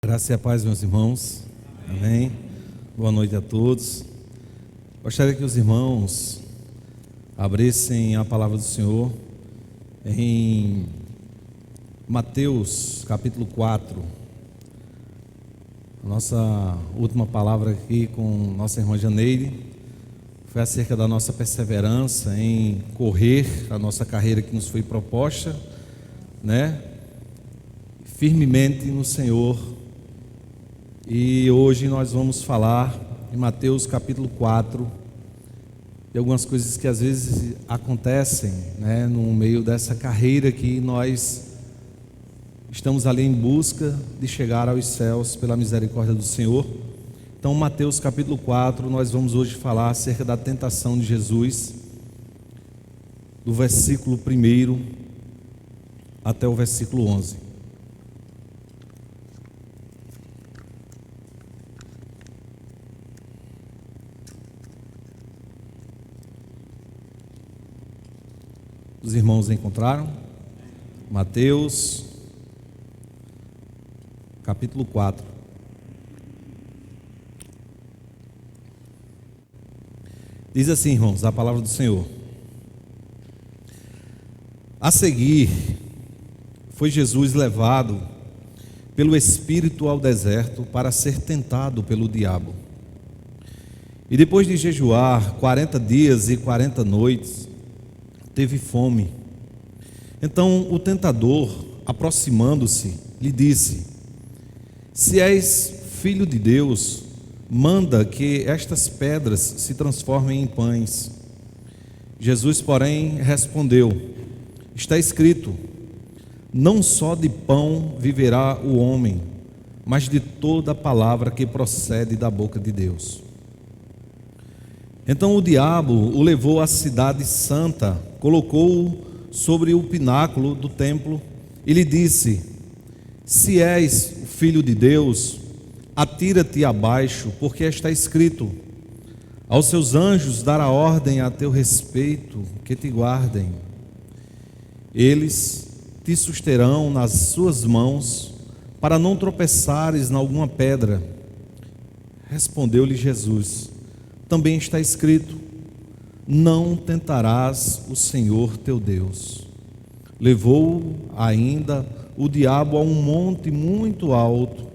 Graça e a paz, meus irmãos. Amém. Boa noite a todos. Gostaria que os irmãos abrissem a palavra do Senhor em Mateus capítulo 4. A nossa última palavra aqui com nossa irmã Janeire foi acerca da nossa perseverança em correr a nossa carreira que nos foi proposta, firmemente no Senhor. E hoje nós vamos falar em Mateus capítulo 4 de algumas coisas que às vezes acontecem, no meio dessa carreira que nós estamos ali em busca de chegar aos céus pela misericórdia do Senhor. Então, Mateus capítulo 4, nós vamos hoje falar acerca da tentação de Jesus, do versículo 1 até o versículo 11. Os irmãos encontraram? Mateus capítulo 4. Diz assim, irmãos, a palavra do Senhor. A seguir, foi Jesus levado pelo Espírito ao deserto para ser tentado pelo diabo. E depois de jejuar 40 dias e 40 noites, teve fome. Então o tentador, aproximando-se, lhe disse: Se és filho de Deus, manda que estas pedras se transformem em pães. Jesus, porém, respondeu: Está escrito: Não só de pão viverá o homem, mas de toda a palavra que procede da boca de Deus. Então o diabo o levou à cidade santa, colocou-o sobre o pináculo do templo e lhe disse: Se és o filho de Deus, atira-te abaixo, porque está escrito: Aos seus anjos dará ordem a teu respeito, que te guardem. Eles te susterão nas suas mãos, para não tropeçares em alguma pedra. Respondeu-lhe Jesus: Também está escrito: Não tentarás o Senhor teu Deus. Levou-o ainda o diabo a um monte muito alto,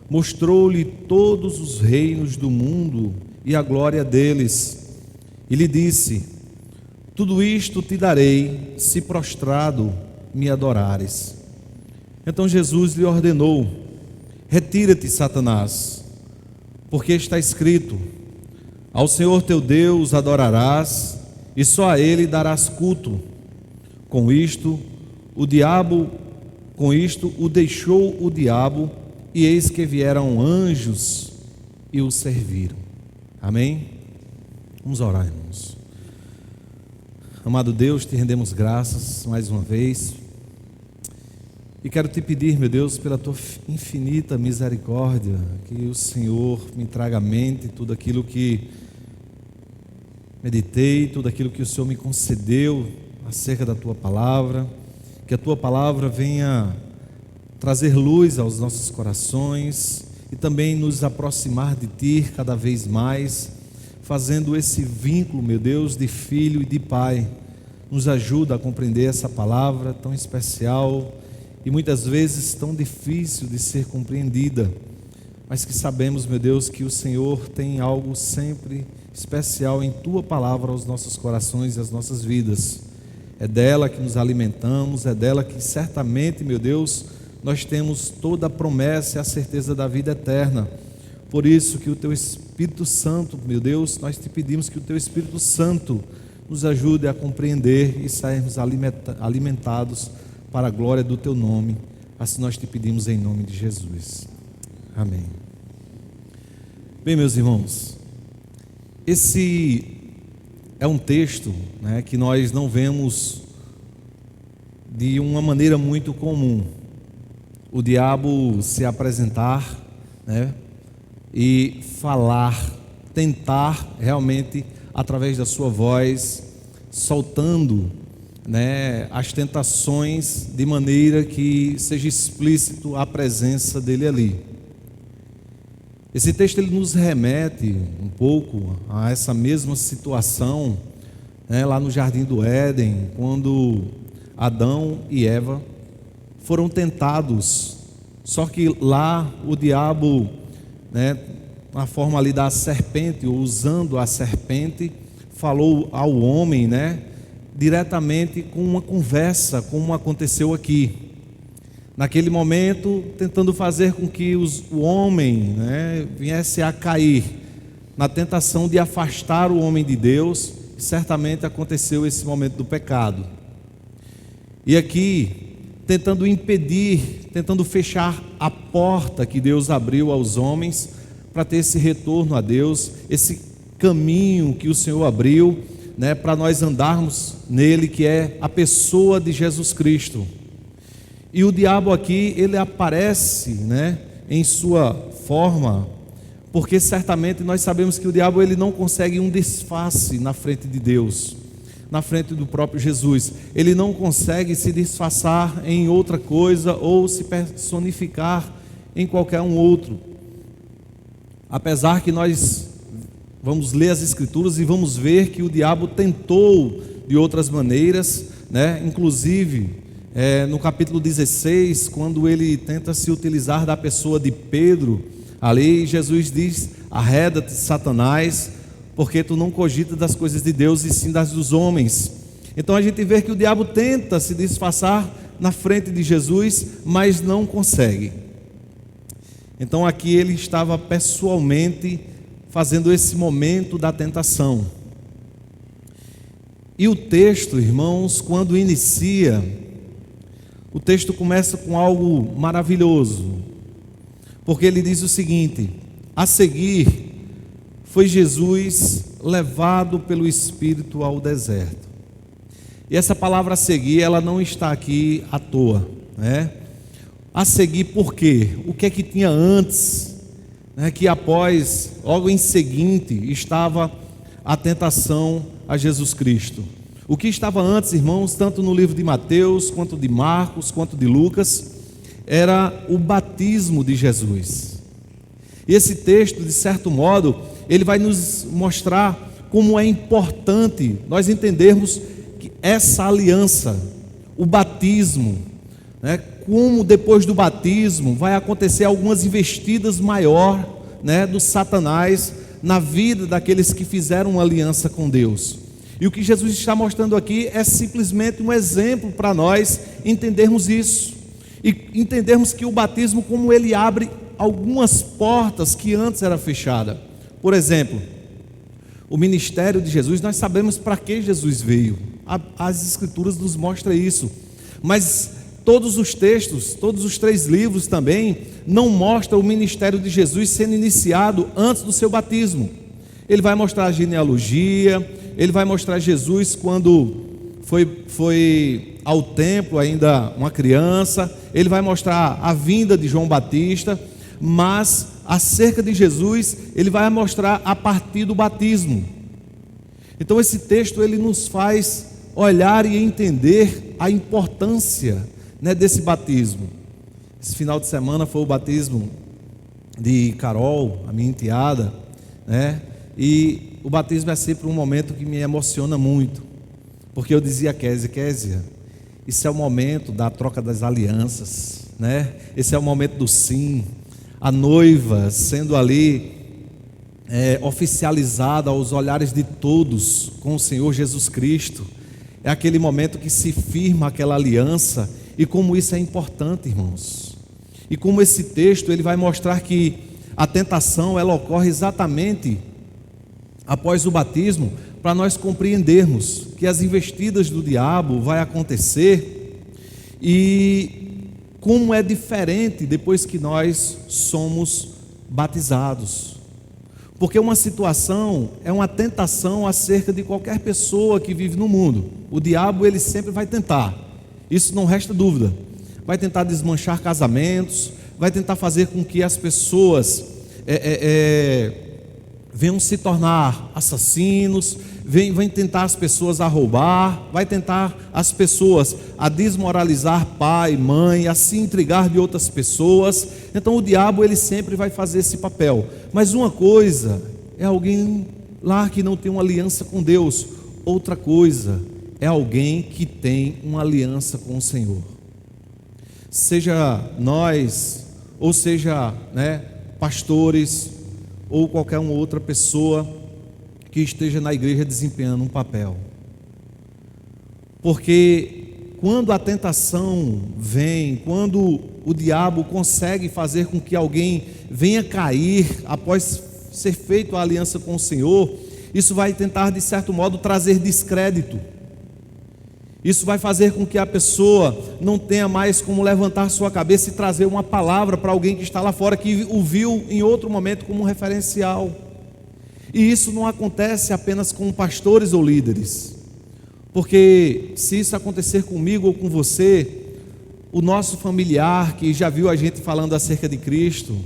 mostrou-lhe todos os reinos do mundo e a glória deles, e lhe disse: Tudo isto te darei, se prostrado me adorares. Então Jesus lhe ordenou: Retira-te, Satanás, porque está escrito: Ao Senhor teu Deus adorarás, e só a Ele darás culto. Com isto o deixou o diabo, e eis que vieram anjos e o serviram. Amém? Vamos orar, irmãos. Amado Deus, te rendemos graças mais uma vez, e quero te pedir, meu Deus, pela tua infinita misericórdia, que o Senhor me traga à mente tudo aquilo que meditei, tudo aquilo que o Senhor me concedeu acerca da tua palavra, que a tua palavra venha trazer luz aos nossos corações e também nos aproximar de ti cada vez mais, fazendo esse vínculo, meu Deus, de filho e de pai. Nos ajuda a compreender essa palavra tão especial e muitas vezes tão difícil de ser compreendida, mas que sabemos, meu Deus, que o Senhor tem algo sempre especial em tua palavra aos nossos corações e às nossas vidas. É dela que nos alimentamos, é dela que certamente, meu Deus, nós temos toda a promessa e a certeza da vida eterna. Por isso que o teu Espírito Santo, meu Deus, nós te pedimos que o teu Espírito Santo nos ajude a compreender e sairmos alimentados para a glória do teu nome. Assim nós te pedimos em nome de Jesus. Amém. Bem, meus irmãos, esse é um texto, que nós não vemos de uma maneira muito comum. O diabo se apresentar, e falar, tentar realmente através da sua voz, soltando as tentações de maneira que seja explícito a presença dele ali. Esse texto ele nos remete um pouco a essa mesma situação, né, lá no Jardim do Éden, quando Adão e Eva foram tentados. Só que lá o diabo, né, na forma ali da serpente, ou usando a serpente, falou ao homem, né, diretamente com uma conversa, como aconteceu aqui. Naquele momento, tentando fazer com que o homem, né, viesse a cair na tentação de afastar o homem de Deus. E certamente aconteceu esse momento do pecado. E aqui, tentando impedir, tentando fechar a porta que Deus abriu aos homens para ter esse retorno a Deus, esse caminho que o Senhor abriu, né, para nós andarmos nele, que é a pessoa de Jesus Cristo. E o diabo aqui, ele aparece, né, em sua forma, porque certamente nós sabemos que o diabo ele não consegue um disfarce na frente de Deus, na frente do próprio Jesus. Ele não consegue se disfarçar em outra coisa ou se personificar em qualquer um outro. Apesar que nós vamos ler as Escrituras e vamos ver que o diabo tentou de outras maneiras, né? Inclusive no capítulo 16, quando ele tenta se utilizar da pessoa de Pedro, ali Jesus diz: arreda-te, Satanás, porque tu não cogitas das coisas de Deus e sim das dos homens. Então a gente vê que o diabo tenta se disfarçar na frente de Jesus, mas não consegue. Então aqui ele estava pessoalmente fazendo esse momento da tentação. E o texto, irmãos, quando inicia, o texto começa com algo maravilhoso, porque ele diz o seguinte: a seguir foi Jesus levado pelo Espírito ao deserto. E essa palavra a seguir, ela não está aqui à toa, né? A seguir por quê? O que é que tinha antes, né, que após, logo em seguinte, estava a tentação a Jesus Cristo? O que estava antes, irmãos, tanto no livro de Mateus, quanto de Marcos, quanto de Lucas, era o batismo de Jesus. E esse texto, de certo modo, ele vai nos mostrar como é importante nós entendermos que essa aliança, o batismo, né, como depois do batismo vai acontecer algumas investidas maior, né, do Satanás na vida daqueles que fizeram uma aliança com Deus. E o que Jesus está mostrando aqui é simplesmente um exemplo para nós entendermos isso e entendermos que o batismo, como ele abre algumas portas que antes era fechada. Por exemplo, o ministério de Jesus, nós sabemos para que Jesus veio. As Escrituras nos mostram isso. Mas todos os textos, todos os 3 livros também, não mostram o ministério de Jesus sendo iniciado antes do seu batismo. Ele vai mostrar a genealogia, ele vai mostrar Jesus quando foi ao templo, ainda uma criança, ele vai mostrar a vinda de João Batista, mas acerca de Jesus, ele vai mostrar a partir do batismo. Então esse texto ele nos faz olhar e entender a importância, né, desse batismo. Esse final de semana foi o batismo de Carol, a minha enteada, né? E o batismo é sempre um momento que me emociona muito, porque eu dizia a Kézia, isso é o momento da troca das alianças, né? Esse é o momento do sim, a noiva sendo ali oficializada aos olhares de todos com o Senhor Jesus Cristo. É aquele momento que se firma aquela aliança, e como isso é importante, irmãos. E como esse texto ele vai mostrar que a tentação ela ocorre exatamente após o batismo, para nós compreendermos que as investidas do diabo vai acontecer e como é diferente depois que nós somos batizados. Porque uma situação é uma tentação acerca de qualquer pessoa que vive no mundo. O diabo ele sempre vai tentar, isso não resta dúvida. Vai tentar desmanchar casamentos, vai tentar fazer com que as pessoas venham se tornar assassinos, vem tentar as pessoas a roubar, vai tentar as pessoas a desmoralizar pai, mãe, a se intrigar de outras pessoas. Então o diabo ele sempre vai fazer esse papel. Mas uma coisa é alguém lá que não tem uma aliança com Deus, outra coisa é alguém que tem uma aliança com o Senhor. Seja nós, ou seja, pastores, ou qualquer uma outra pessoa que esteja na igreja desempenhando um papel. Porque quando a tentação vem, quando o diabo consegue fazer com que alguém venha cair após ser feito a aliança com o Senhor, isso vai tentar de certo modo trazer descrédito. Isso vai fazer com que a pessoa não tenha mais como levantar sua cabeça e trazer uma palavra para alguém que está lá fora, que o viu em outro momento como um referencial. E isso não acontece apenas com pastores ou líderes, porque se isso acontecer comigo ou com você, o nosso familiar que já viu a gente falando acerca de Cristo,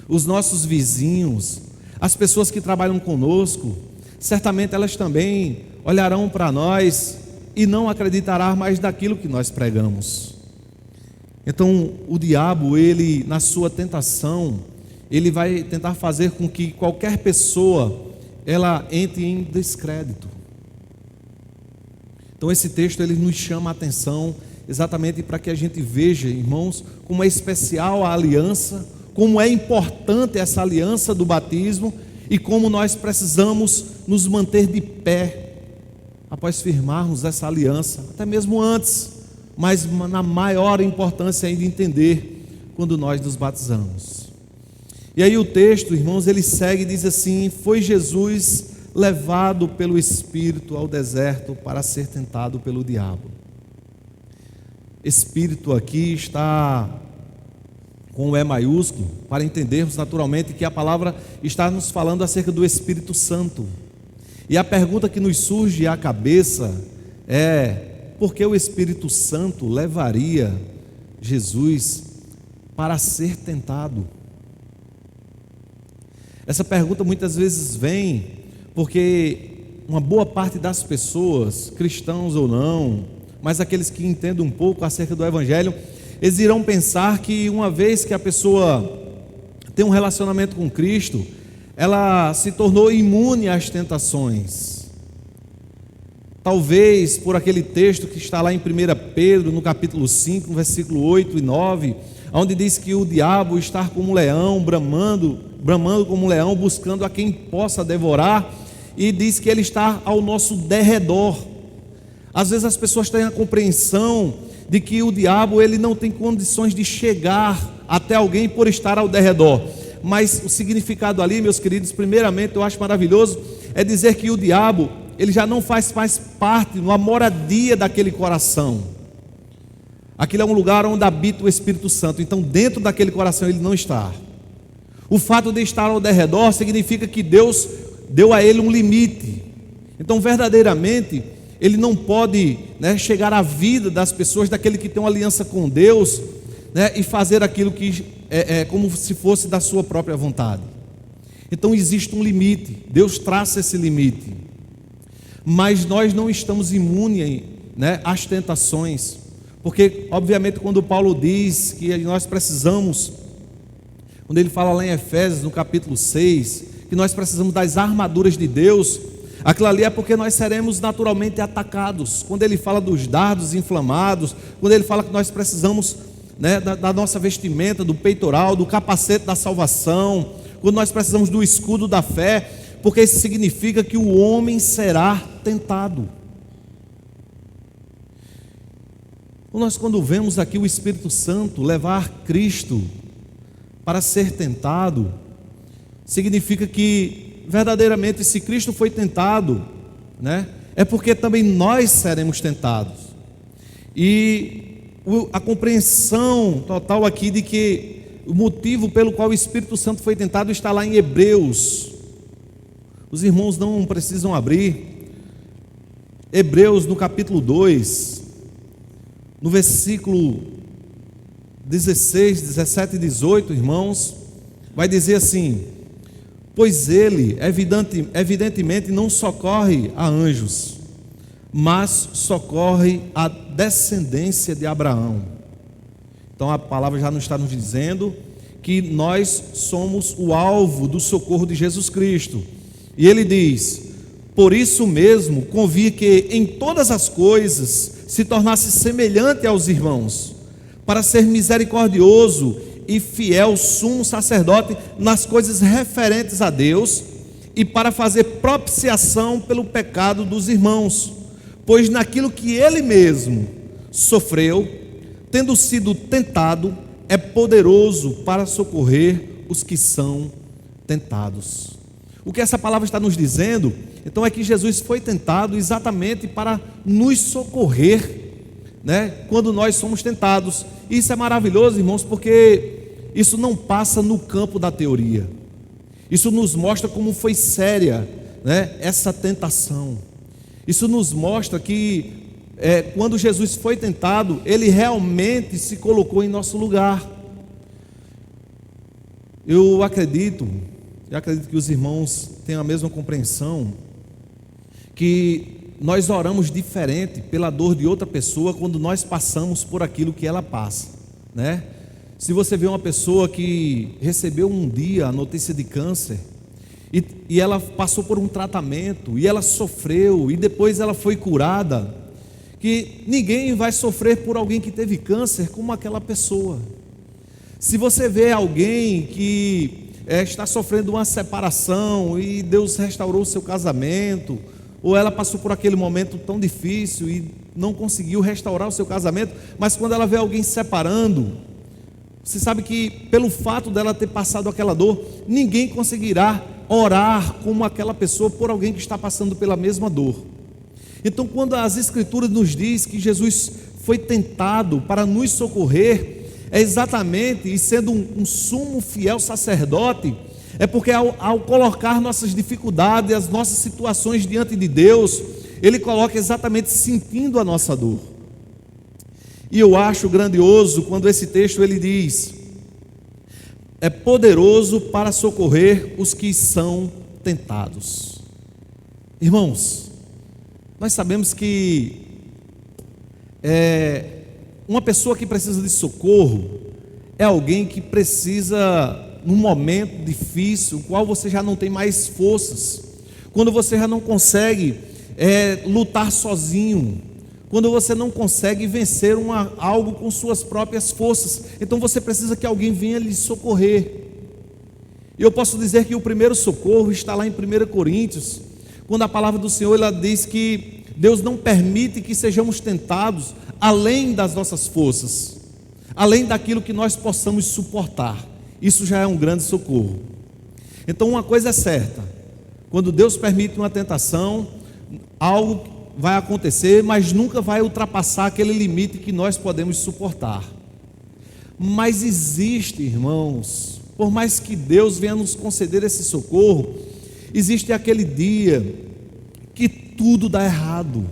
os nossos vizinhos, as pessoas que trabalham conosco, certamente elas também olharão para nós e não acreditará mais naquilo que nós pregamos. Então o diabo, ele na sua tentação, ele vai tentar fazer com que qualquer pessoa ela entre em descrédito. Então esse texto ele nos chama a atenção exatamente para que a gente veja, irmãos, como é especial a aliança, como é importante essa aliança do batismo e como nós precisamos nos manter de pé após firmarmos essa aliança, até mesmo antes, mas na maior importância ainda entender quando nós nos batizamos. E aí o texto, irmãos, ele segue e diz assim: foi Jesus levado pelo Espírito ao deserto para ser tentado pelo diabo. Espírito aqui está com o E maiúsculo, para entendermos naturalmente que a palavra está nos falando acerca do Espírito Santo. E a pergunta que nos surge à cabeça é: por que o Espírito Santo levaria Jesus para ser tentado? Essa pergunta muitas vezes vem porque uma boa parte das pessoas, cristãos ou não, mas aqueles que entendem um pouco acerca do Evangelho, eles irão pensar que uma vez que a pessoa tem um relacionamento com Cristo, ela se tornou imune às tentações. Talvez por aquele texto que está lá em 1 Pedro, no capítulo 5, no versículo 8 e 9, onde diz que o diabo está como um leão, bramando como um leão, buscando a quem possa devorar, e diz que ele está ao nosso derredor. Às vezes as pessoas têm a compreensão de que o diabo ele não tem condições de chegar até alguém por estar ao derredor. Mas o significado ali, meus queridos, primeiramente eu acho maravilhoso, é dizer que o diabo, ele já não faz mais parte, uma moradia daquele coração. Aquilo é um lugar onde habita o Espírito Santo, então dentro daquele coração ele não está. O fato de estar ao derredor significa que Deus deu a ele um limite. Então verdadeiramente, ele não pode chegar à vida das pessoas, daquele que tem uma aliança com Deus, e fazer aquilo que é como se fosse da sua própria vontade. Então existe um limite, Deus traça esse limite, mas nós não estamos imunes às tentações, porque obviamente quando Paulo diz que nós precisamos, quando ele fala lá em Efésios no capítulo 6, que nós precisamos das armaduras de Deus, aquilo ali é porque nós seremos naturalmente atacados. Quando ele fala dos dardos inflamados, quando ele fala que nós precisamos da nossa vestimenta, do peitoral, do capacete da salvação, quando nós precisamos do escudo da fé, porque isso significa que o homem será tentado. Nós, quando vemos aqui o Espírito Santo levar Cristo para ser tentado, significa que verdadeiramente, se Cristo foi tentado, é porque também nós seremos tentados. E a compreensão total aqui de que o motivo pelo qual o Espírito Santo foi tentado está lá em Hebreus. Os irmãos não precisam abrir. Hebreus no capítulo 2, no versículo 16, 17 e 18, irmãos, vai dizer assim: Pois ele, evidentemente, não socorre a anjos, mas socorre a descendência de Abraão. Então a palavra já nos está nos dizendo que nós somos o alvo do socorro de Jesus Cristo. E ele diz: por isso mesmo convinha que em todas as coisas se tornasse semelhante aos irmãos, para ser misericordioso e fiel sumo sacerdote nas coisas referentes a Deus, e para fazer propiciação pelo pecado dos irmãos, pois naquilo que ele mesmo sofreu, tendo sido tentado, é poderoso para socorrer os que são tentados. O que essa palavra está nos dizendo, então, é que Jesus foi tentado exatamente para nos socorrer, quando nós somos tentados. Isso é maravilhoso, irmãos, porque isso não passa no campo da teoria. Isso nos mostra como foi séria, essa tentação. Isso nos mostra que quando Jesus foi tentado, ele realmente se colocou em nosso lugar. Eu acredito que os irmãos tenham a mesma compreensão, que nós oramos diferente pela dor de outra pessoa quando nós passamos por aquilo que ela passa, Se você vê uma pessoa que recebeu um dia a notícia de câncer, e ela passou por um tratamento, e ela sofreu, e depois ela foi curada, que ninguém vai sofrer por alguém que teve câncer como aquela pessoa. Se você vê alguém que está sofrendo uma separação, e Deus restaurou o seu casamento, ou ela passou por aquele momento tão difícil e não conseguiu restaurar o seu casamento, mas quando ela vê alguém se separando, você sabe que pelo fato dela ter passado aquela dor, ninguém conseguirá orar como aquela pessoa por alguém que está passando pela mesma dor. Então, quando as Escrituras nos diz que Jesus foi tentado para nos socorrer, é exatamente, e sendo um sumo fiel sacerdote, é porque ao colocar nossas dificuldades, as nossas situações diante de Deus, ele coloca exatamente sentindo a nossa dor. E eu acho grandioso quando esse texto ele diz: é poderoso para socorrer os que são tentados. Irmãos, nós sabemos que uma pessoa que precisa de socorro é alguém que precisa, num momento difícil, qual você já não tem mais forças, quando você já não consegue lutar sozinho, quando você não consegue vencer algo com suas próprias forças, então você precisa que alguém venha lhe socorrer. E eu posso dizer que o primeiro socorro está lá em 1 Coríntios, quando a palavra do Senhor ela diz que Deus não permite que sejamos tentados além das nossas forças, além daquilo que nós possamos suportar. Isso já é um grande socorro. Então uma coisa é certa: quando Deus permite uma tentação, algo vai acontecer, mas nunca vai ultrapassar aquele limite que nós podemos suportar. Mas existe, irmãos, por mais que Deus venha nos conceder esse socorro, existe aquele dia que tudo dá errado.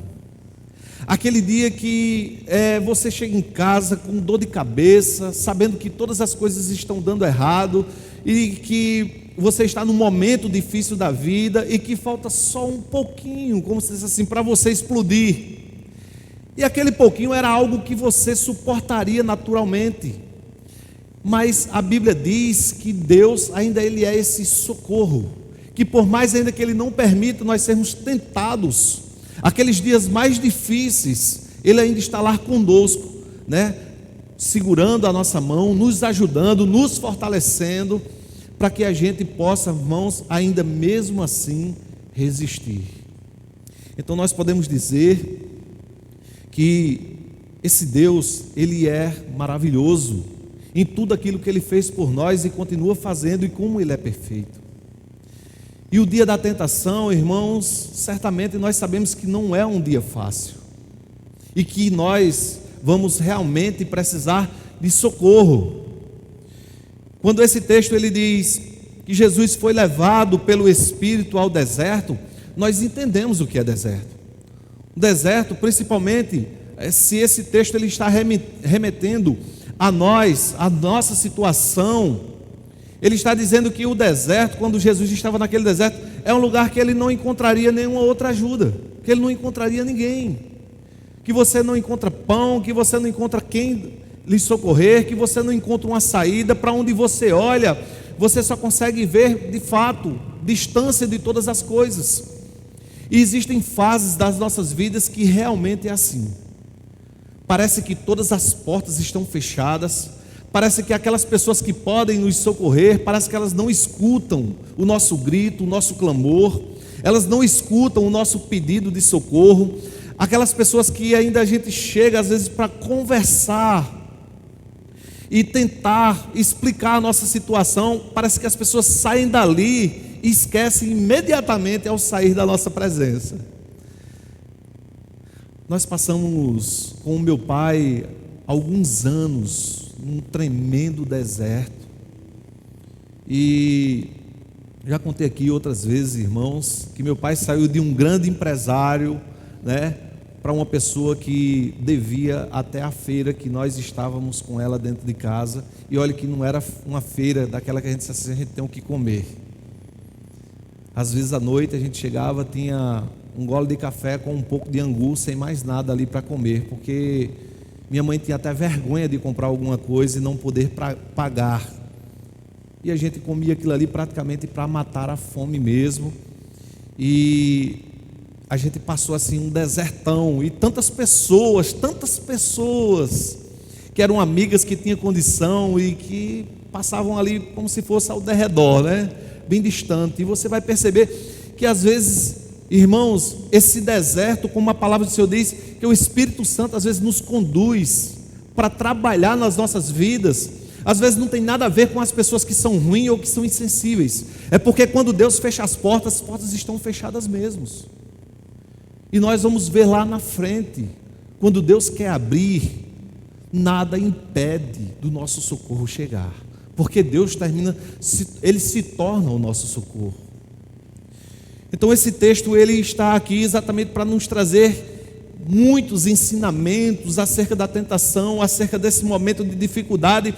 Aquele dia que você chega em casa com dor de cabeça, sabendo que todas as coisas estão dando errado, e que você está num momento difícil da vida, e que falta só um pouquinho, como se fosse assim, para você explodir. E aquele pouquinho era algo que você suportaria naturalmente. Mas a Bíblia diz que Deus ainda ele é esse socorro, que por mais ainda que Ele não permita nós sermos tentados, aqueles dias mais difíceis, Ele ainda está lá conosco, segurando a nossa mão, nos ajudando, nos fortalecendo, para que a gente possa, irmãos, ainda mesmo assim resistir. Então nós podemos dizer que esse Deus, Ele é maravilhoso em tudo aquilo que Ele fez por nós e continua fazendo, e como Ele é perfeito. E o dia da tentação, irmãos, certamente nós sabemos que não é um dia fácil, e que nós vamos realmente precisar de socorro. Quando esse texto ele diz que Jesus foi levado pelo Espírito ao deserto, nós entendemos o que é deserto. O deserto, principalmente, se esse texto ele está remetendo a nós, a nossa situação, Ele está dizendo que o deserto, quando Jesus estava naquele deserto, é um lugar que ele não encontraria nenhuma outra ajuda, que ele não encontraria ninguém, que você não encontra pão, que você não encontra quem lhe socorrer, que você não encontra uma saída. Para onde você olha, você só consegue ver de fato distância de todas as coisas. E existem fases das nossas vidas que realmente é assim. Parece que todas as portas estão fechadas, parece que aquelas pessoas que podem nos socorrer, parece que elas não escutam o nosso grito, o nosso clamor, elas não escutam o nosso pedido de socorro. Aquelas pessoas que ainda a gente chega às vezes para conversar e tentar explicar a nossa situação, parece que as pessoas saem dali e esquecem imediatamente ao sair da nossa presença. Nós passamos com o meu pai alguns anos num tremendo deserto, e já contei aqui outras vezes, irmãos, que meu pai saiu de um grande empresário, para uma pessoa que devia até a feira que nós estávamos com ela dentro de casa. E olha que não era uma feira daquela que a gente disse assim, a gente tem o que comer. Às vezes à noite a gente chegava, tinha um gole de café com um pouco de angu, sem mais nada ali para comer, porque minha mãe tinha até vergonha de comprar alguma coisa e não poder pagar. E a gente comia aquilo ali praticamente para matar a fome mesmo. E a gente passou assim um desertão, e tantas pessoas que eram amigas, que tinham condição e que passavam ali como se fosse ao derredor, bem distante. E você vai perceber que às vezes, irmãos, esse deserto, como a palavra do Senhor diz, que o Espírito Santo às vezes nos conduz para trabalhar nas nossas vidas. Às vezes não tem nada a ver com as pessoas que são ruins ou que são insensíveis, é porque quando Deus fecha as portas estão fechadas mesmo. E nós vamos ver lá na frente, quando Deus quer abrir, nada impede do nosso socorro chegar, porque Deus Ele se torna o nosso socorro. Então esse texto ele está aqui exatamente para nos trazer muitos ensinamentos acerca da tentação, acerca desse momento de dificuldade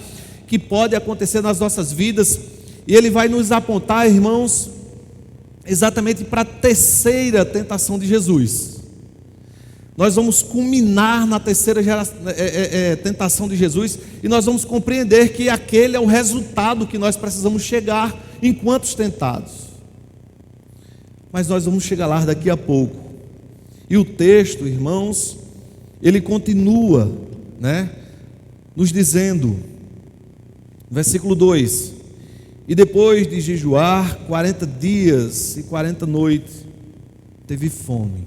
que pode acontecer nas nossas vidas. E ele vai nos apontar, irmãos, exatamente para a terceira tentação de Jesus. Nós vamos culminar na terceira tentação de Jesus, e nós vamos compreender que aquele é o resultado que nós precisamos chegar enquanto tentados. Mas nós vamos chegar lá daqui a pouco. E o texto, irmãos, ele continua, nos dizendo, versículo 2: e depois de jejuar 40 dias e 40 noites, teve fome.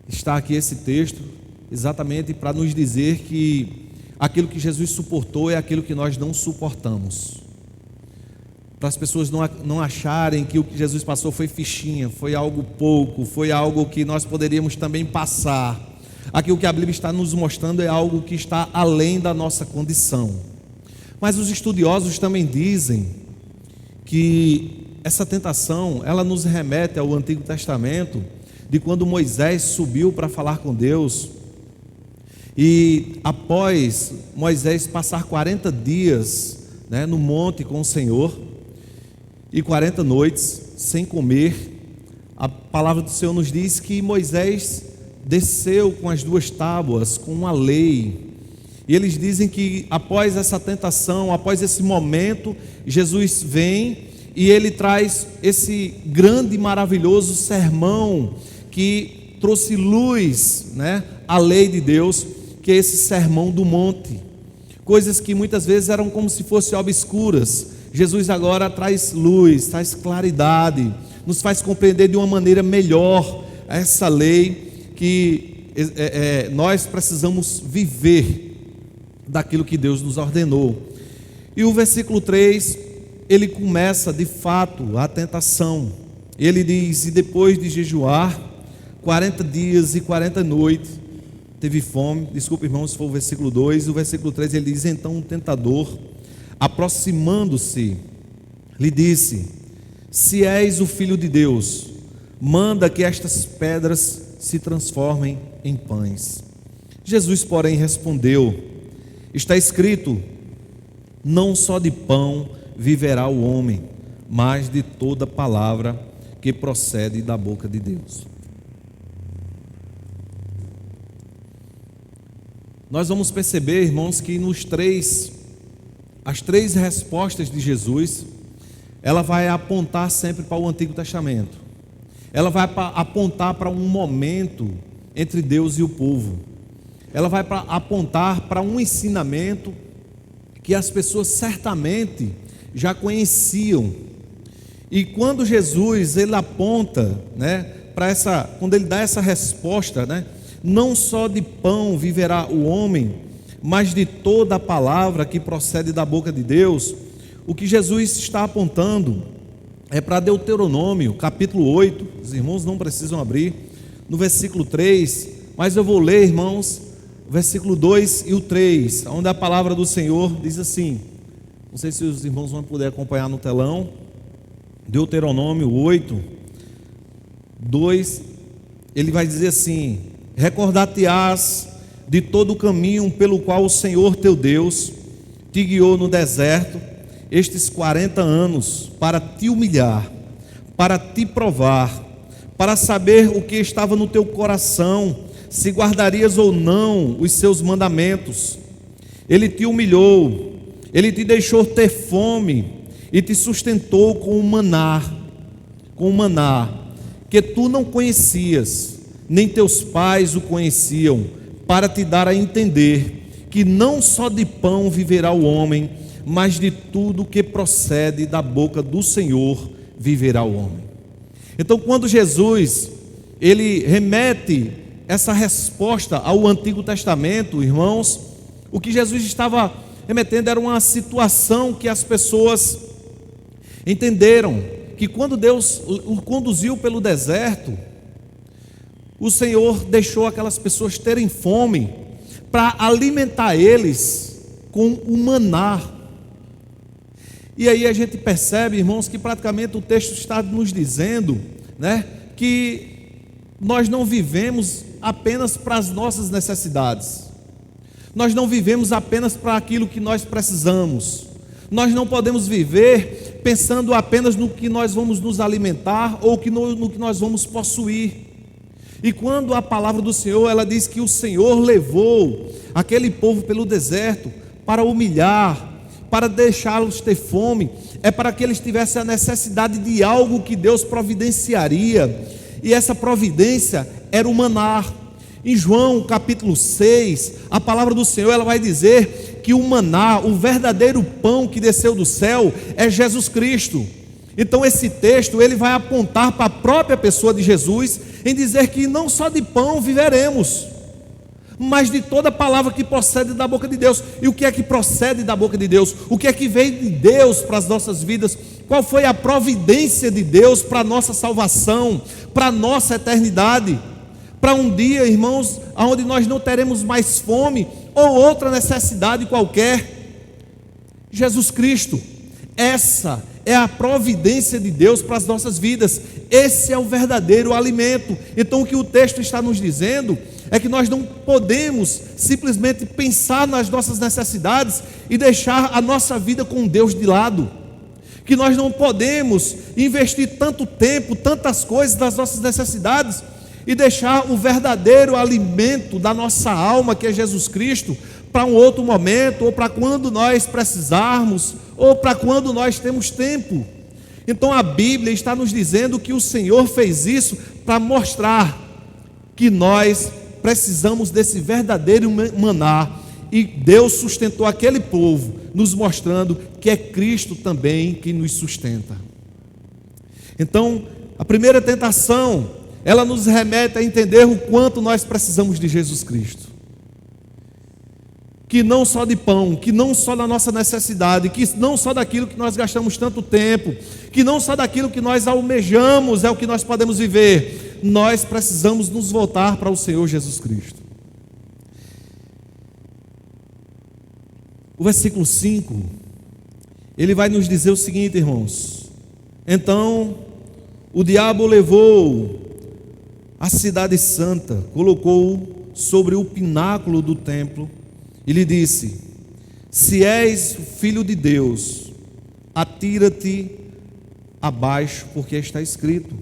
Está aqui esse texto exatamente para nos dizer que aquilo que Jesus suportou é aquilo que nós não suportamos. Para as pessoas não acharem que o que Jesus passou foi fichinha, foi algo pouco, foi algo que nós poderíamos também passar. Aqui o que a Bíblia está nos mostrando é algo que está além da nossa condição. Mas os estudiosos também dizem que essa tentação, ela nos remete ao Antigo Testamento, de quando Moisés subiu para falar com Deus, e após Moisés passar 40 dias no monte com o Senhor, e 40 noites sem comer, a palavra do Senhor nos diz que Moisés desceu com as 2 tábuas, com uma lei. E eles dizem que após essa tentação, após esse momento, Jesus vem e ele traz esse grande e maravilhoso sermão que trouxe luz, à lei de Deus, que é esse sermão do monte. Coisas que muitas vezes eram como se fossem obscuras, Jesus agora traz luz, traz claridade, nos faz compreender de uma maneira melhor essa lei que nós precisamos viver daquilo que Deus nos ordenou. E o versículo 3, ele começa de fato a tentação. Ele diz: e depois de jejuar 40 dias e 40 noites, teve fome. Desculpa, irmãos, se for o versículo 2. O versículo 3 ele diz: então um tentador, aproximando-se, lhe disse: se és o Filho de Deus, manda que estas pedras se transformem em pães. Jesus, porém, respondeu: está escrito, não só de pão viverá o homem, mas de toda palavra que procede da boca de Deus. Nós vamos perceber, irmãos, que as três respostas de Jesus, ela vai apontar sempre para o Antigo Testamento. Ela vai apontar para um momento entre Deus e o povo. Ela vai apontar para um ensinamento que as pessoas certamente já conheciam. E quando Jesus ele aponta, quando ele dá essa resposta, não só de pão viverá o homem, mas de toda a palavra que procede da boca de Deus, o que Jesus está apontando é para Deuteronômio, capítulo 8, os irmãos não precisam abrir, no versículo 3, mas eu vou ler, irmãos, o versículo 2 e o 3, onde a palavra do Senhor diz assim, não sei se os irmãos vão poder acompanhar no telão, Deuteronômio 8, 2, ele vai dizer assim: recordar-te-ás de todo o caminho pelo qual o Senhor teu Deus te guiou no deserto, estes 40 anos, para te humilhar, para te provar, para saber o que estava no teu coração, se guardarias ou não os seus mandamentos. Ele te humilhou, ele te deixou ter fome e te sustentou com o maná, que tu não conhecias, nem teus pais o conheciam, para te dar a entender que não só de pão viverá o homem, mas de tudo que procede da boca do Senhor viverá o homem. Então, quando Jesus ele remete essa resposta ao Antigo Testamento, irmãos, o que Jesus estava remetendo era uma situação que as pessoas entenderam, que quando Deus o conduziu pelo deserto, o Senhor deixou aquelas pessoas terem fome para alimentar eles com o maná. E aí a gente percebe, irmãos, que praticamente o texto está nos dizendo, que nós não vivemos apenas para as nossas necessidades. Nós não vivemos apenas para aquilo que nós precisamos. Nós não podemos viver pensando apenas no que nós vamos nos alimentar ou no que nós vamos possuir. E quando a palavra do Senhor, ela diz que o Senhor levou aquele povo pelo deserto para humilhar, para deixá-los ter fome, é para que eles tivessem a necessidade de algo que Deus providenciaria, e essa providência era o maná. Em João capítulo 6, a palavra do Senhor ela vai dizer que o maná, o verdadeiro pão que desceu do céu, é Jesus Cristo. Então esse texto ele vai apontar para a própria pessoa de Jesus, em dizer que não só de pão viveremos, mas de toda palavra que procede da boca de Deus. E o que é que procede da boca de Deus? O que é que veio de Deus para as nossas vidas? Qual foi a providência de Deus para a nossa salvação, para a nossa eternidade? Para um dia, irmãos, onde nós não teremos mais fome ou outra necessidade qualquer. Jesus Cristo, essa é a providência de Deus para as nossas vidas. Esse é o verdadeiro alimento. Então o que o texto está nos dizendo é que nós não podemos simplesmente pensar nas nossas necessidades e deixar a nossa vida com Deus de lado. Que nós não podemos investir tanto tempo, tantas coisas das nossas necessidades e deixar o verdadeiro alimento da nossa alma, que é Jesus Cristo, para um outro momento, ou para quando nós precisarmos, ou para quando nós temos tempo. Então a Bíblia está nos dizendo que o Senhor fez isso para mostrar que nós precisamos desse verdadeiro maná, e Deus sustentou aquele povo, nos mostrando que é Cristo também que nos sustenta. Então a primeira tentação, ela nos remete a entender o quanto nós precisamos de Jesus Cristo. Que não só de pão, que não só da nossa necessidade, que não só daquilo que nós gastamos tanto tempo, que não só daquilo que nós almejamos é o que nós podemos viver. Nós precisamos nos voltar para o Senhor Jesus Cristo. O versículo 5, ele vai nos dizer o seguinte, irmãos: então o diabo levou a cidade santa, colocou sobre o pináculo do templo e lhe disse: se és o filho de Deus, atira-te abaixo, porque está escrito: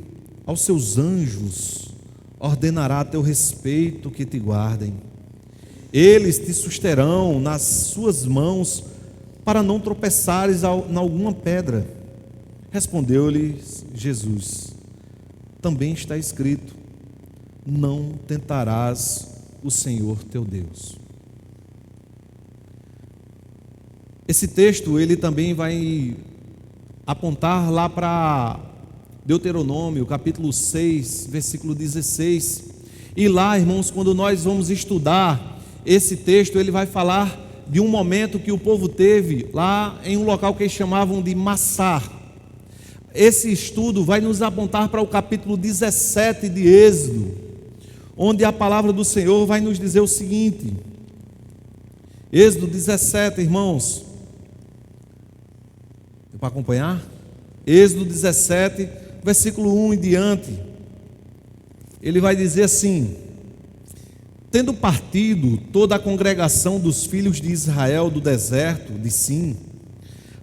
aos seus anjos ordenará a teu respeito que te guardem. Eles te susterão nas suas mãos, para não tropeçares em alguma pedra. Respondeu-lhe Jesus: também está escrito: não tentarás o Senhor teu Deus. Esse texto, ele também vai apontar lá para Deuteronômio, capítulo 6, versículo 16. E lá, irmãos, quando nós vamos estudar esse texto, ele vai falar de um momento que o povo teve lá em um local que eles chamavam de Massá. Esse estudo vai nos apontar para o capítulo 17 de Êxodo, onde a palavra do Senhor vai nos dizer o seguinte. Êxodo 17, irmãos, para acompanhar? Êxodo 17, versículo 1 em diante. Ele vai dizer assim: tendo partido toda a congregação dos filhos de Israel do deserto de Sim,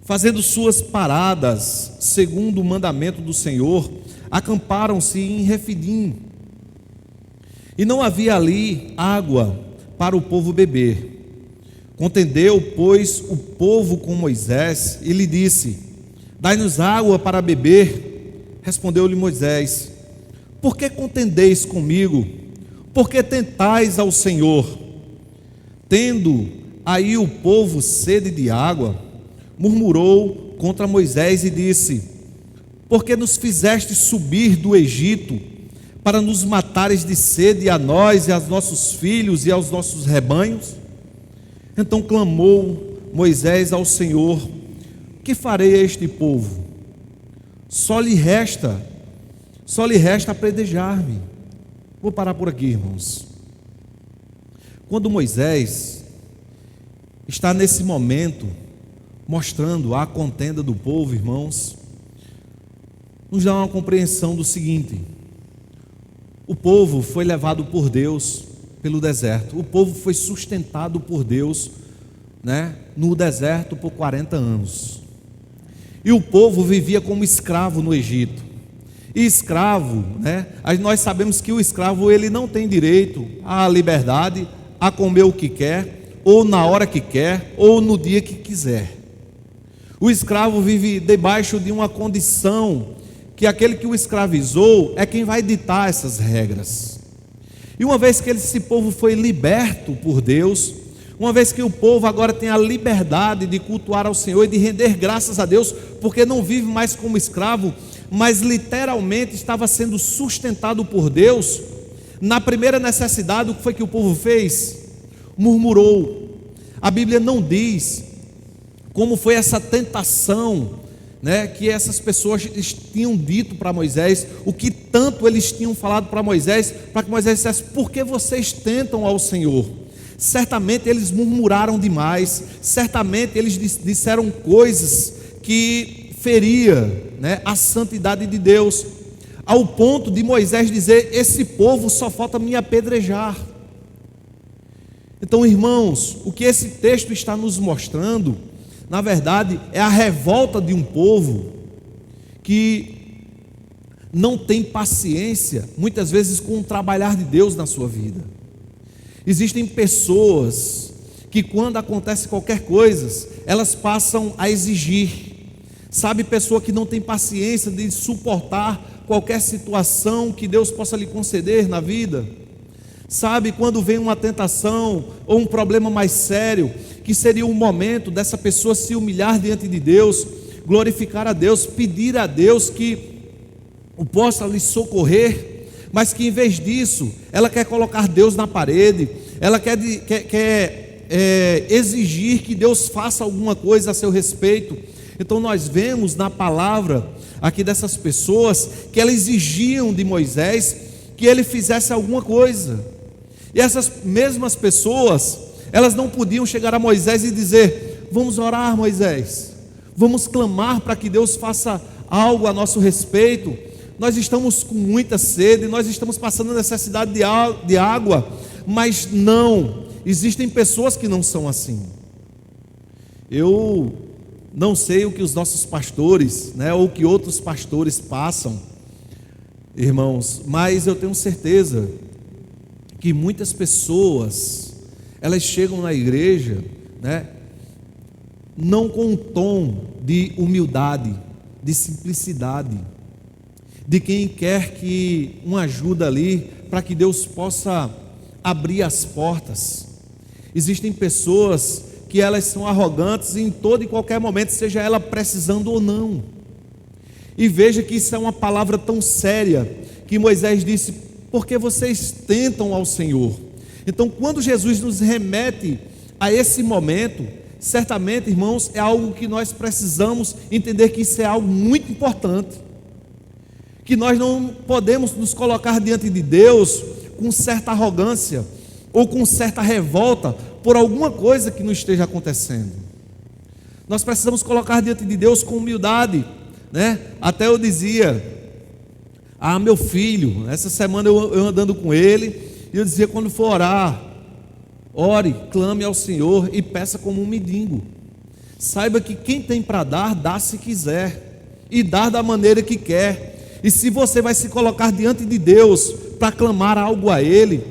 fazendo suas paradas segundo o mandamento do Senhor, acamparam-se em Refidim. E não havia ali água para o povo beber. Contendeu, pois, o povo com Moisés e lhe disse: dai-nos água para beber. Respondeu-lhe Moisés: por que contendeis comigo? Por que tentais ao Senhor? Tendo aí o povo sede de água, murmurou contra Moisés e disse: por que nos fizeste subir do Egito, para nos matares de sede a nós e aos nossos filhos e aos nossos rebanhos? Então clamou Moisés ao Senhor: que farei a este povo? Só lhe resta apredejar-me. Vou parar por aqui, irmãos. Quando Moisés está nesse momento mostrando a contenda do povo, irmãos, nos dá uma compreensão do seguinte: o povo foi levado por Deus pelo deserto, o povo foi sustentado por Deus, no deserto por 40 anos. E o povo vivia como escravo no Egito. E escravo, nós sabemos que o escravo ele não tem direito à liberdade, a comer o que quer, ou na hora que quer, ou no dia que quiser. O escravo vive debaixo de uma condição que aquele que o escravizou é quem vai ditar essas regras. E uma vez que esse povo foi liberto por Deus, uma vez que o povo agora tem a liberdade de cultuar ao Senhor e de render graças a Deus, porque não vive mais como escravo, mas literalmente estava sendo sustentado por Deus, na primeira necessidade, o que foi que o povo fez? Murmurou. A Bíblia não diz como foi essa tentação, que essas pessoas tinham dito para Moisés, o que tanto eles tinham falado para Moisés, para que Moisés dissesse: por que vocês tentam ao Senhor? Certamente eles murmuraram demais, certamente eles disseram coisas que feria, a santidade de Deus, ao ponto de Moisés dizer: esse povo só falta me apedrejar. Então, irmãos, o que esse texto está nos mostrando, na verdade, é a revolta de um povo que não tem paciência, muitas vezes, com o trabalhar de Deus na sua vida. Existem pessoas que, quando acontece qualquer coisa, elas passam a exigir. Sabe, pessoa que não tem paciência de suportar qualquer situação que Deus possa lhe conceder na vida. Sabe, quando vem uma tentação ou um problema mais sério, que seria o momento dessa pessoa se humilhar diante de Deus, glorificar a Deus, pedir a Deus que o possa lhe socorrer, mas que em vez disso, ela quer colocar Deus na parede, ela quer exigir que Deus faça alguma coisa a seu respeito. Então nós vemos na palavra aqui dessas pessoas, que elas exigiam de Moisés que ele fizesse alguma coisa, e essas mesmas pessoas, elas não podiam chegar a Moisés e dizer: vamos orar, Moisés, vamos clamar para que Deus faça algo a nosso respeito, nós estamos com muita sede, nós estamos passando necessidade de água. Mas não, existem pessoas que não são assim. Eu Não sei o que os nossos pastores, ou o que outros pastores passam, irmãos, mas eu tenho certeza que muitas pessoas, elas chegam na igreja, não com um tom de humildade, de simplicidade, de quem quer que uma ajuda ali, para que Deus possa abrir as portas. Existem pessoas que elas são arrogantes em todo e qualquer momento, seja ela precisando ou não. E veja que isso é uma palavra tão séria, que Moisés disse: porque vocês tentam ao Senhor. Então, quando Jesus nos remete a esse momento, certamente, irmãos, é algo que nós precisamos entender, que isso é algo muito importante, que nós não podemos nos colocar diante de Deus com certa arrogância ou com certa revolta por alguma coisa que não esteja acontecendo. Nós precisamos colocar diante de Deus com humildade, Até eu dizia: meu filho, essa semana eu andando com ele, e eu dizia: quando for orar, ore, clame ao Senhor e peça como um mendigo. Saiba que quem tem para dar, dá se quiser, e dá da maneira que quer. E se você vai se colocar diante de Deus para clamar algo a Ele,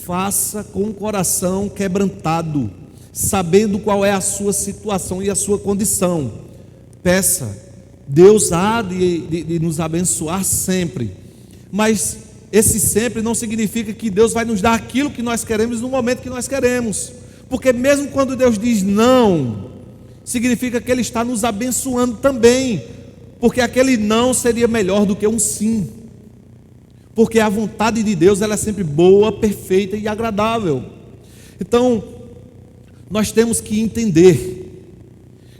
faça com o coração quebrantado, sabendo qual é a sua situação e a sua condição. Peça, Deus há de nos abençoar sempre, mas esse sempre não significa que Deus vai nos dar aquilo que nós queremos no momento que nós queremos, porque mesmo quando Deus diz não, significa que Ele está nos abençoando também, porque aquele não seria melhor do que um sim, porque a vontade de Deus ela é sempre boa, perfeita e agradável. Então, nós temos que entender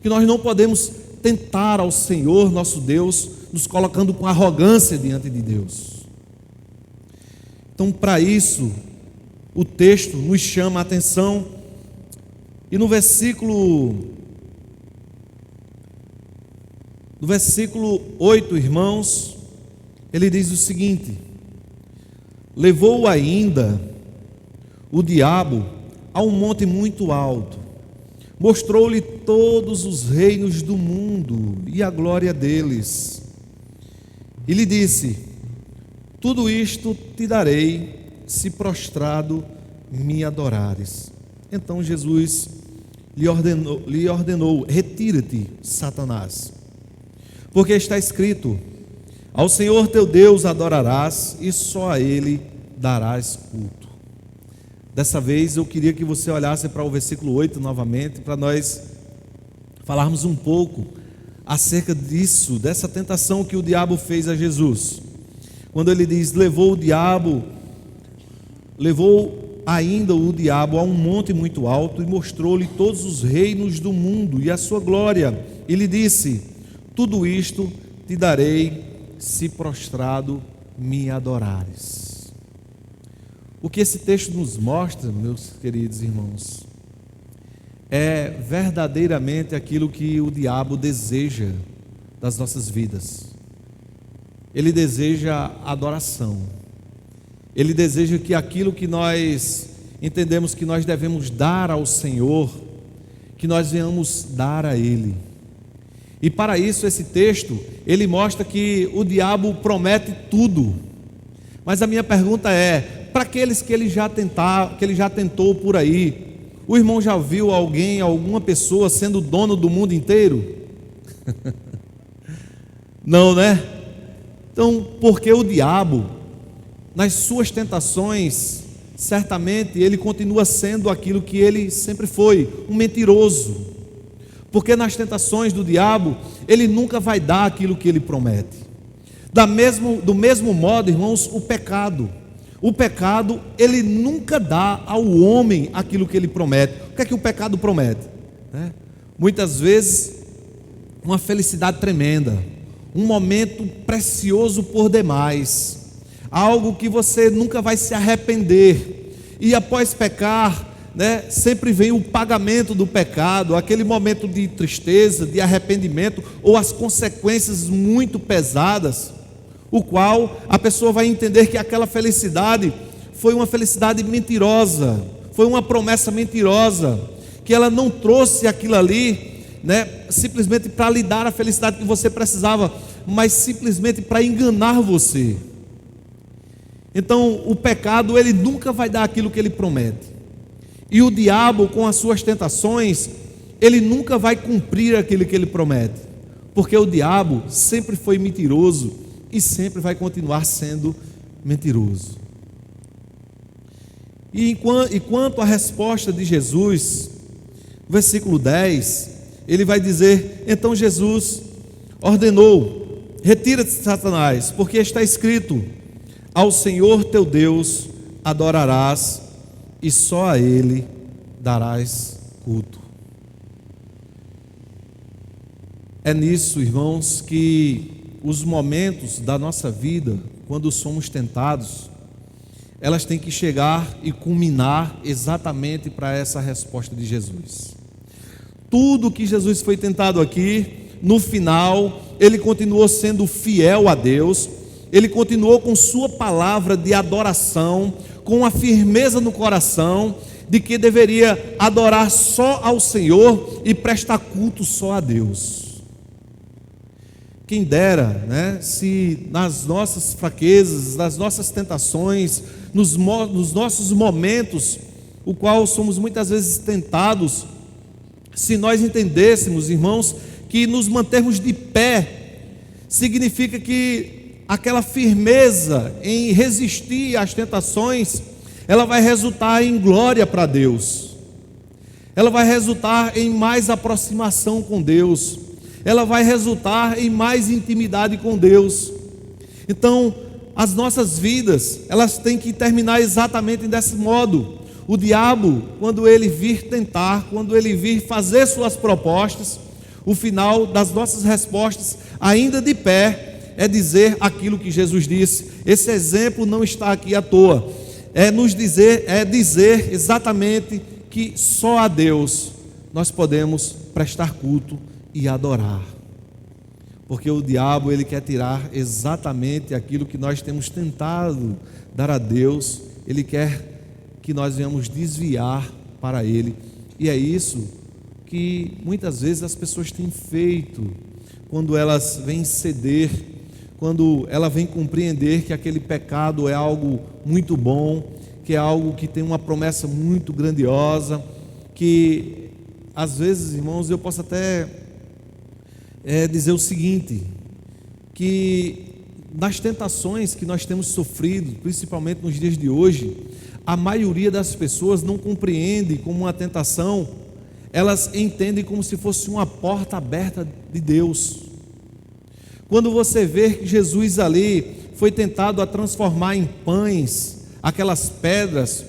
que nós não podemos tentar ao Senhor nosso Deus, nos colocando com arrogância diante de Deus. Então, para isso, o texto nos chama a atenção, e no versículo 8, irmãos, ele diz o seguinte: levou ainda o diabo a um monte muito alto, mostrou-lhe todos os reinos do mundo e a glória deles, e lhe disse: tudo isto te darei, se prostrado me adorares. Então Jesus lhe ordenou: retira-te, Satanás, porque está escrito: ao Senhor teu Deus adorarás, e só a Ele darás culto. Dessa vez eu queria que você olhasse para o versículo 8 novamente, para nós falarmos um pouco acerca disso, dessa tentação que o diabo fez a Jesus. Quando ele diz: levou ainda o diabo a um monte muito alto, e mostrou-lhe todos os reinos do mundo e a sua glória, e lhe disse: tudo isto te darei, se prostrado me adorares. O que esse texto nos mostra, meus queridos irmãos, é verdadeiramente aquilo que o diabo deseja das nossas vidas. Ele deseja adoração. Ele deseja que aquilo que nós entendemos que nós devemos dar ao Senhor, que nós venhamos dar a Ele. E para isso esse texto, ele mostra que o diabo promete tudo. Mas a minha pergunta é: para aqueles que ele já tentou por aí, o irmão já viu alguma pessoa sendo dono do mundo inteiro? Não, né? Então, porque o diabo, nas suas tentações, certamente ele continua sendo aquilo que ele sempre foi, um mentiroso. Porque nas tentações do diabo, ele nunca vai dar aquilo que ele promete. Do mesmo modo, irmãos, o pecado, ele nunca dá ao homem aquilo que ele promete. O que é que o pecado promete? Muitas vezes, uma felicidade tremenda, um momento precioso por demais, algo que você nunca vai se arrepender, e após pecar, sempre vem o pagamento do pecado, aquele momento de tristeza, de arrependimento, ou as consequências muito pesadas, o qual a pessoa vai entender que aquela felicidade foi uma felicidade mentirosa, foi uma promessa mentirosa, que ela não trouxe aquilo ali, né, simplesmente para lhe dar a felicidade que você precisava, mas simplesmente para enganar você. Então, o pecado, ele nunca vai dar aquilo que ele promete. E o diabo, com as suas tentações, ele nunca vai cumprir aquilo que ele promete. Porque o diabo sempre foi mentiroso e sempre vai continuar sendo mentiroso. E quanto à resposta de Jesus, versículo 10, ele vai dizer: então Jesus ordenou: retira-te, Satanás, porque está escrito: ao Senhor teu Deus adorarás e só a Ele darás culto. É nisso, irmãos, que os momentos da nossa vida, quando somos tentados, elas têm que chegar e culminar exatamente para essa resposta de Jesus. Tudo que Jesus foi tentado aqui, no final, ele continuou sendo fiel a Deus, ele continuou com sua palavra de adoração, com a firmeza no coração, de que deveria adorar só ao Senhor e prestar culto só a Deus. Quem dera, né, se nas nossas fraquezas, nas nossas tentações, nos nossos momentos, o qual somos muitas vezes tentados, se nós entendêssemos, irmãos, que nos mantermos de pé significa que aquela firmeza em resistir às tentações, ela vai resultar em glória para Deus, ela vai resultar em mais aproximação com Deus, ela vai resultar em mais intimidade com Deus. Então, as nossas vidas, elas têm que terminar exatamente desse modo. O diabo, quando ele vir tentar, quando ele vir fazer suas propostas, o final das nossas respostas, ainda de pé, é dizer aquilo que Jesus disse. Esse exemplo não está aqui à toa. É dizer exatamente que só a Deus nós podemos prestar culto e adorar. Porque o diabo, ele quer tirar exatamente aquilo que nós temos tentado dar a Deus. Ele quer que nós venhamos desviar para Ele. E é isso que muitas vezes as pessoas têm feito, quando elas vêm ceder, quando ela vem compreender que aquele pecado é algo muito bom, que é algo que tem uma promessa muito grandiosa, que às vezes, irmãos, eu posso até dizer o seguinte, que nas tentações que nós temos sofrido, principalmente nos dias de hoje, a maioria das pessoas não compreende como uma tentação, elas entendem como se fosse uma porta aberta de Deus. Quando você vê que Jesus ali foi tentado a transformar em pães aquelas pedras,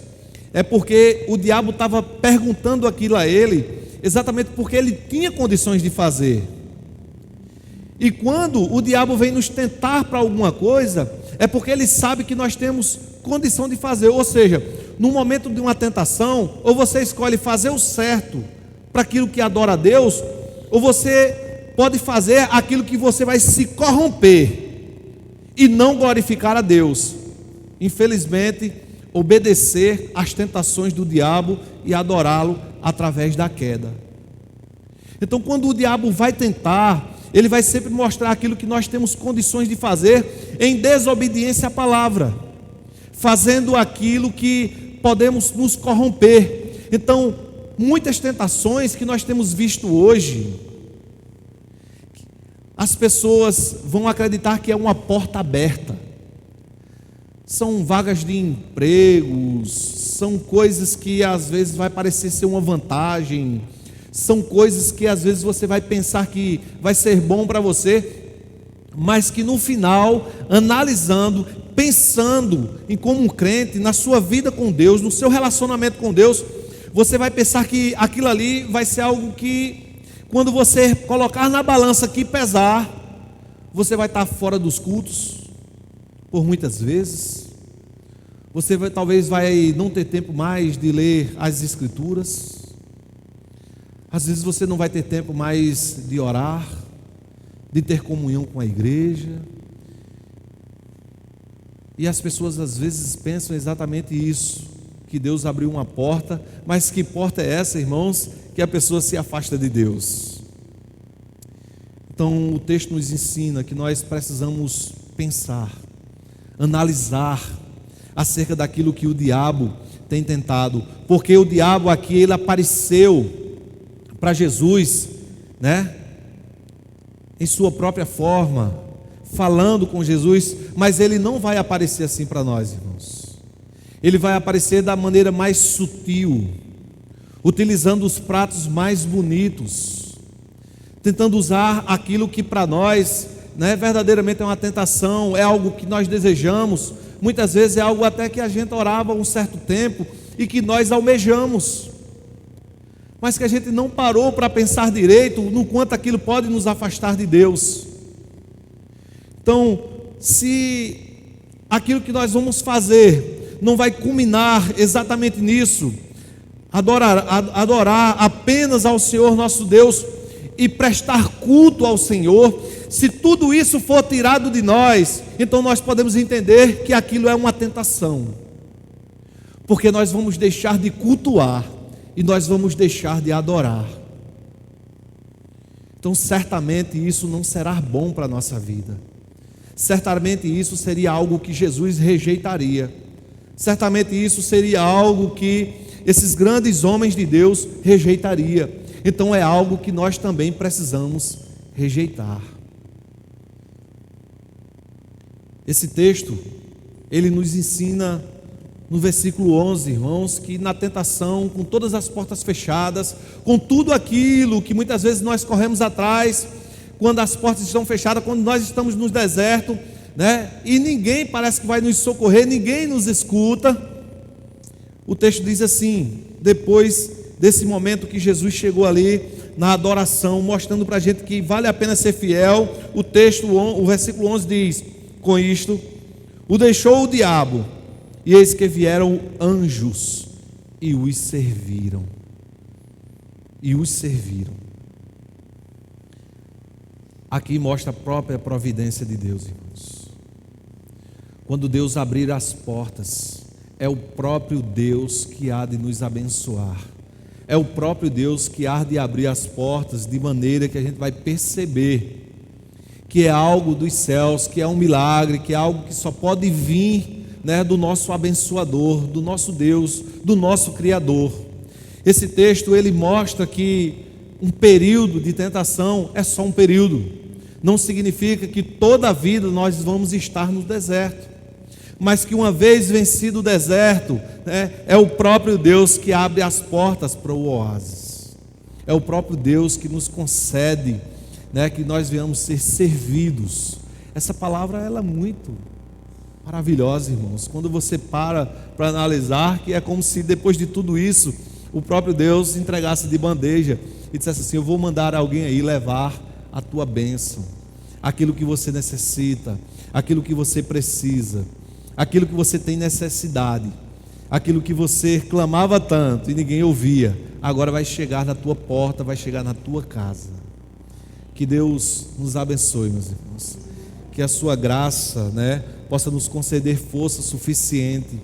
é porque o diabo estava perguntando aquilo a ele, exatamente porque ele tinha condições de fazer. E quando o diabo vem nos tentar para alguma coisa, é porque ele sabe que nós temos condição de fazer. Ou seja, no momento de uma tentação, ou você escolhe fazer o certo para aquilo que adora a Deus, ou você pode fazer aquilo que você vai se corromper e não glorificar a Deus. Infelizmente, obedecer às tentações do diabo e adorá-lo através da queda. Então, quando o diabo vai tentar, ele vai sempre mostrar aquilo que nós temos condições de fazer em desobediência à palavra, fazendo aquilo que podemos nos corromper. Então, muitas tentações que nós temos visto hoje, as pessoas vão acreditar que é uma porta aberta. São vagas de empregos, são coisas que às vezes vai parecer ser uma vantagem, são coisas que às vezes você vai pensar que vai ser bom para você, mas que no final, analisando, pensando em como um crente, na sua vida com Deus, no seu relacionamento com Deus, você vai pensar que aquilo ali vai ser algo que, quando você colocar na balança que pesar, você vai estar fora dos cultos, por muitas vezes, você talvez vai não ter tempo mais de ler as Escrituras, às vezes você não vai ter tempo mais de orar, de ter comunhão com a igreja. E as pessoas às vezes pensam exatamente isso, que Deus abriu uma porta, mas que porta é essa, irmãos? Que a pessoa se afasta de Deus. Então o texto nos ensina que nós precisamos pensar, analisar acerca daquilo que o diabo tem tentado, porque o diabo aqui ele apareceu para Jesus, né, em sua própria forma, falando com Jesus, mas ele não vai aparecer assim para nós, irmãos. Ele vai aparecer da maneira mais sutil, utilizando os pratos mais bonitos, tentando usar aquilo que para nós, né, verdadeiramente é uma tentação, é algo que nós desejamos. Muitas vezes é algo até que a gente orava um certo tempo e que nós almejamos, mas que a gente não parou para pensar direito no quanto aquilo pode nos afastar de Deus. Então, se aquilo que nós vamos fazer não vai culminar exatamente nisso, adorar apenas ao Senhor nosso Deus e prestar culto ao Senhor, se tudo isso for tirado de nós, então nós podemos entender que aquilo é uma tentação, porque nós vamos deixar de cultuar e nós vamos deixar de adorar. Então certamente isso não será bom para a nossa vida, certamente isso seria algo que Jesus rejeitaria, certamente isso seria algo que esses grandes homens de Deus rejeitaria. Então é algo que nós também precisamos rejeitar. Esse texto, ele nos ensina no versículo 11, irmãos, que na tentação, com todas as portas fechadas, com tudo aquilo que muitas vezes nós corremos atrás, quando as portas estão fechadas, quando nós estamos no deserto, né, e ninguém parece que vai nos socorrer, ninguém nos escuta, o texto diz assim, depois desse momento que Jesus chegou ali na adoração, mostrando para a gente que vale a pena ser fiel, o versículo 11 diz: com isto, o deixou o diabo, e eis que vieram anjos, e os serviram. E os serviram. Aqui mostra a própria providência de Deus, irmãos. Quando Deus abrir as portas, é o próprio Deus que há de nos abençoar. É o próprio Deus que há de abrir as portas de maneira que a gente vai perceber que é algo dos céus, que é um milagre, que é algo que só pode vir, né, do nosso abençoador, do nosso Deus, do nosso Criador. Esse texto ele mostra que um período de tentação é só um período, não significa que toda a vida nós vamos estar no deserto, mas que uma vez vencido o deserto, né, é o próprio Deus que abre as portas para o oásis, é o próprio Deus que nos concede, né, que nós venhamos ser servidos. Essa palavra ela é muito maravilhosa, irmãos, quando você para analisar, que é como se depois de tudo isso, o próprio Deus entregasse de bandeja e dissesse assim: eu vou mandar alguém aí levar a tua bênção, aquilo que você necessita, aquilo que você precisa, aquilo que você tem necessidade, aquilo que você clamava tanto e ninguém ouvia, agora vai chegar na tua porta, vai chegar na tua casa. Que Deus nos abençoe, meus irmãos, que a sua graça, né, possa nos conceder força suficiente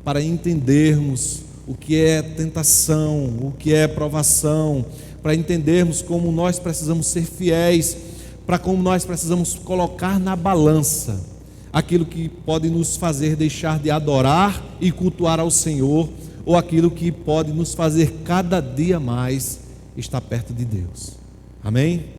para entendermos o que é tentação, o que é provação, para entendermos como nós precisamos ser fiéis, para como nós precisamos colocar na balança aquilo que pode nos fazer deixar de adorar e cultuar ao Senhor, ou aquilo que pode nos fazer cada dia mais estar perto de Deus. Amém?